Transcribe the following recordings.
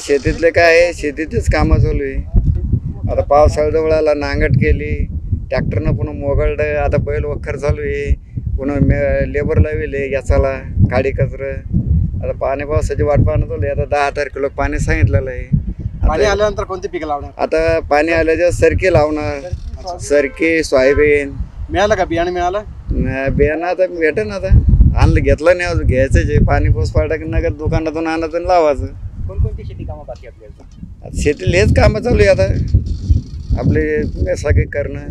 शेतीतले काय आहे, शेतीचेच कामं चालू आहे. आता पावसाळा जवळ आला, नांगट केली ट्रॅक्टरनं, पुन्हा मोगलडं, आता बैल वखर चालू आहे, पुन्हा लेबर लावले याचाला काडी कचरं. आता पाणी पावसाची वाट पाहणं चालू आहे. आता 10 तारखेला पाणी सांगितलेलं आहे. पाणी आल्यानंतर कोणती पिकं लावणार? आता पाणी आल्याच्या सरकी लावणार, सरकी सोयाबीन. मिळालं का बियाणं? मिळालं बियाणं आता भेटेन. आता आणलं, घेतलं नाही अजून, घ्यायचंच आहे. पाणी पाऊस पडला की नगद दुकानातून आणायचं आणि लावायचं. कोणकोणती शेती कामं बाकी आपल्याला? आता शेतीला हेच कामं चालू आहे. आता आपले मेसागी करणं,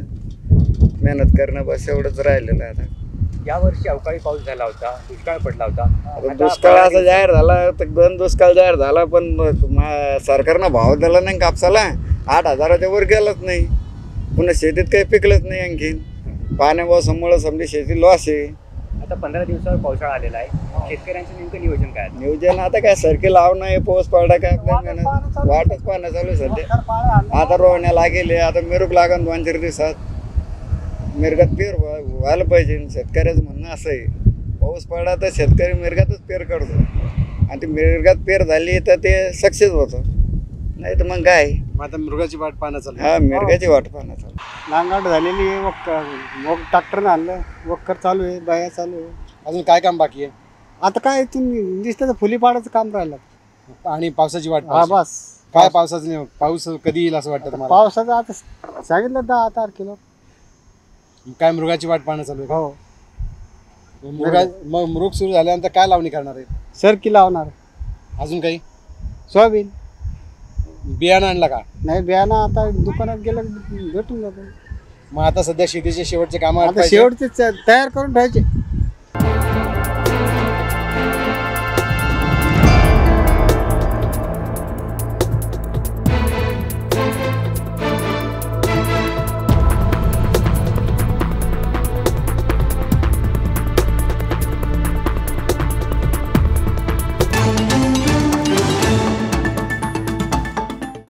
मेहनत करणं, बस एवढंच राहिलेलं आहे. आता यावर्षी अवकाळी पाऊस झाला होता, दुष्काळ पडला होता. आता दुष्काळ असा जाहीर झाला तर दोन दुष्काळ जाहीर झाला, पण सरकारनं भाव दिला नाही कापसाला. 8,000च्या वर गेलंच नाही. पुन्हा शेतीत काही पिकलंच नाही. आणखीन पाण्या पावसामुळं समजी शेती लॉस आहे. आता 15 दिवसावर पावसाळा आलेला आहे. शेतकऱ्यांचं नेमकं नियोजन काय आहे? नियोजन आता काय सरकी लावणं आहे, पाऊस पडला काय आपल्या वाटच पाहणं चालू आहे सध्या. आता रोवण्या लागेल, आता मिरूक लागन 2-4 दिवसात. मिरगात पेर व्हायला पाहिजे. शेतकऱ्याचं म्हणणं असं आहे, पाऊस पडला तर शेतकरी मिरगातच पेर करतो, आणि ती मिरगात पेर झाली तर ते सक्सेस होतं. नाही तर मग काय, आता मृगाची वाट पाहणं चालू. हा, मिरगाची वाट पाहणं चालू. नांगाट झालेली आहे, ट्रॅक्टरनं आणलं, वखर चालू आहे, बाया चालू आहे. अजून काय काम बाकी आहे? आता काय तुम्ही दिसतं तर फुली पाडायचं काम राहिलं. आणि पावसाची वाट हा पाहायची. बस. काय पावसाचं नाही, पाऊस कधी येईल असं वाटतं तुम्हाला? पावसाचं आता सांगितलं 10 तारखेला. काय मृगाची वाट पाहणं चालू आहे? हो, मग मृग सुरू झाल्यानंतर काय लावणी करणार आहे? सरकी लावणार. अजून काही सोयाबीन बियाणं आणलं का? नाही, बियाणं आता दुकानात गेलं भेटून जातं. मग आता सध्या शेतीचे शेवटचे कामं आता शेवटचे तयार करून ठेवायचे.